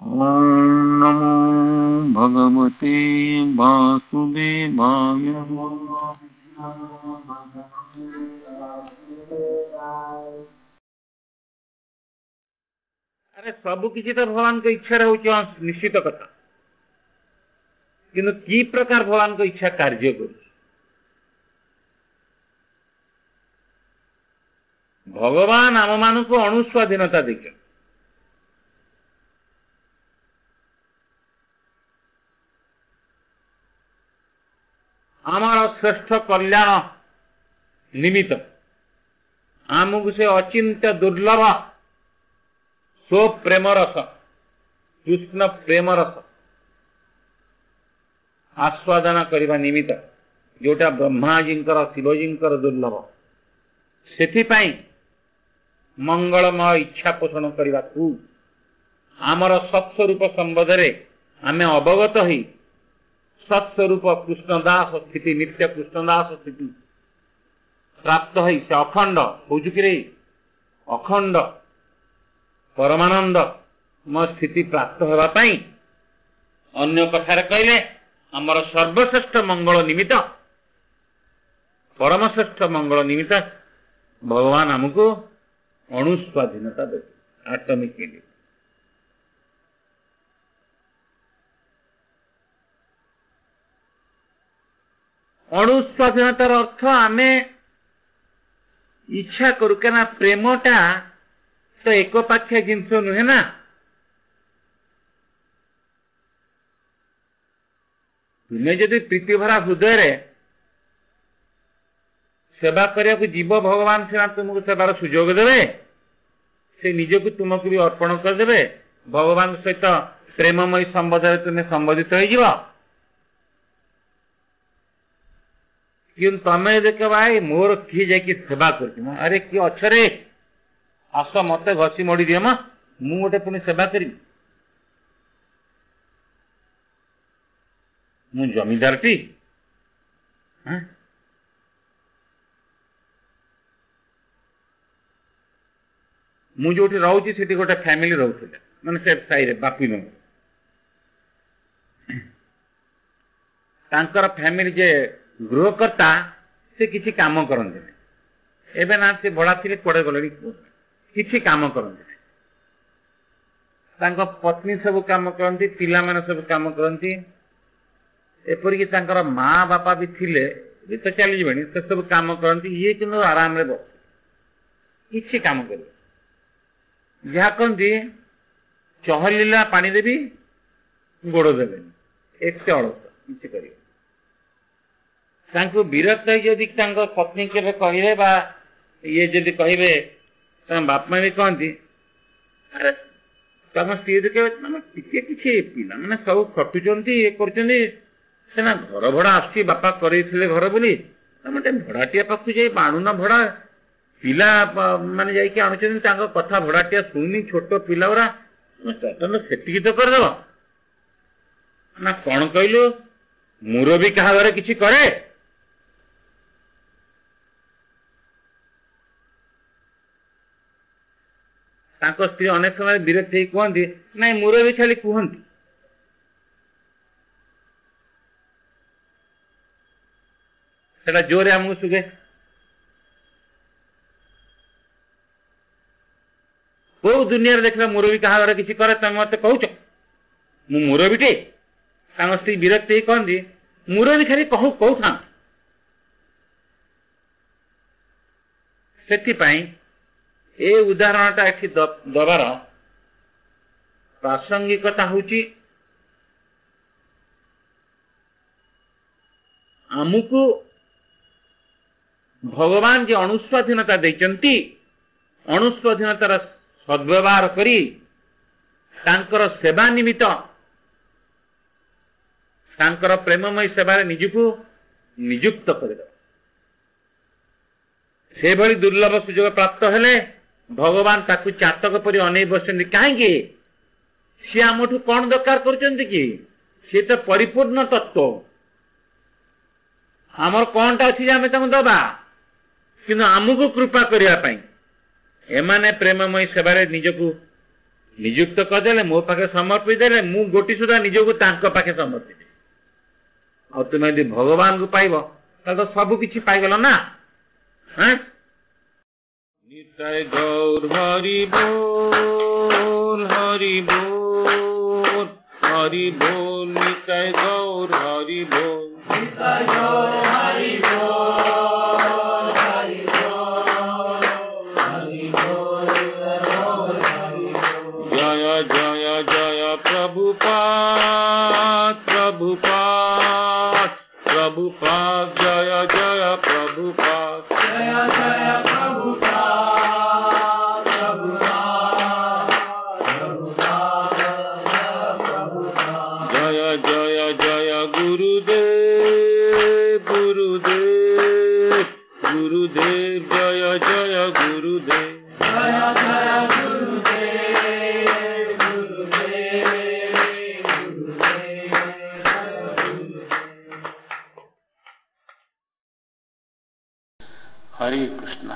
ओम नमो भगवते वासुदेवाय। अरे सबु किसी तो भगवान को इच्छा हो निश्चित कथा, किंतु की प्रकार भगवान को इच्छा कार्य कर भगवान आम मान को अणुस्वाधीनता देख आमार श्रेष्ठ कल्याण निमित्त आमको से अचिंत्य दुर्लभ सो प्रेम रस कृष्ण प्रेम रस आस्वादन करने निमित्त जोटा ब्रह्माजी शिवजी दुर्लभ से मंगलमय इच्छा पोषण करने को आमर सत्स्वरूप संबंध आम अवगत ही सत्स्वरूप कृष्णदास स्थिति नित्य कृष्णदास स्थिति प्राप्त है से अखंड हो चुकी अखंड परमानंद म स्थिति प्राप्त होगापाई अन्य कथार कहले आमर सर्वश्रेष्ठ मंगल निमित्त परमश्रेष्ठ मंगल निमित्त भगवान हमको अणुस्वाधीनता दे आटमिक अणुस्वाधीनतार अर्थ आम इच्छा करू क्या प्रेमटा तो एक पाख्या जिनस नुहे ना तुम्हें जदि प्रीतिभरा हृदय सेवा करने को जीव भगवान सीना तुमको सेवार सुजोग देवे से निजक तुमको भी अर्पण करदे भगवान सहित प्रेममयी संबंध तुम्हें संबोधित हो कि तमें देख भाई मोर किए जाकि सेवा कर अरे किए अच्छे आस मत घसी मड़ी दिए मा मु गोटे पुणी सेवा करी मु जमीदार टी मु जो रोचे से गोटे फैमिली रोते मैंने से साई बापी नु तांकर फैमिली जे गृहकर्ता से किसी काम करते एवं ना से भड़ा थी पड़े गले किसी काम करते पत्नी सब काम करती पिला माने सब काम करती एपरिक माँ बापा भी थिले भी तो चली जाए से सब काम करती ये कि आराम रे बस किसी काम कर जहाँ कहती चहलीला पानी देवी गोड़ देवे एक अलस किसी कर विरक्त जदि पत्नी के कहे ये जदि कहे बापा भी कहती अरे तुम स्त्री टे किसी पिला मैंने सब खटुंट ये करना घर भड़ा आस बापा करे घर बोली तुम भड़ाटिया पाखु जा बाणुना भड़ा पिला माने जाकि आणुचंती कथा भड़ाटिया शुणी छोट पिला गुरा से तो करदेव ना कौन कहलु मोर भी क्या घर किसी करे स्त्री अनेक समय विरक्त कहती ना मोर भी खाली कहती सेटा जोरे आमको सुगे कौ दुनिया देखला मोर भी क्या किसी करे तुम मत कह मोर भी टे स्त्री विरक्त कहती मोर भी खाली कहू कौथा से ए उदाहरणटा एठी दबार प्रासंगिकता होची आमुको भगवान जे अणुस्वाधीनता देचंती अणुस्वाधीनतार सद्व्यवहार करी तांकर सेवा निमित्त तांकर प्रेममय सेवार निजुको नियुक्त कर से भली दुर्लभ सुजोग प्राप्त हेले भगवान ताकू चातक परि अनै बसନ୍ତି कहीं सी आमठू कौन दरकार कि सी तो परिपूर्ण तत्व आमर कौन टा अच्छी आम दबा कि आमको कृपा करने एमाने प्रेममय सेवारे निजको नियुक्त करदे मो पाखे समर्पित देले मु गोटी सुधा निजको तांको पाखे समर्पित और तुम यदि भगवान को पाइब तो सब किछि पाइगल ना। हाँ निताय गौर हरि बोल हरि बोल हरि बोल निताय गौर हरि बोल निताय गौर हरि बोल हरि बोल हरि बोल जय जय जय प्रभुपाद प्रभुपाद प्रभुपाद जय जय प्रभुपाद जय जय प्रभुपाद प्रभुपाद प्रभुपाद जय जय जय गुरुदेव गुरुदेव गुरुदेव जय जय गुरुदेव जय जय गुरुदेव गुरुदेव गुरुदेव हरे कृष्ण।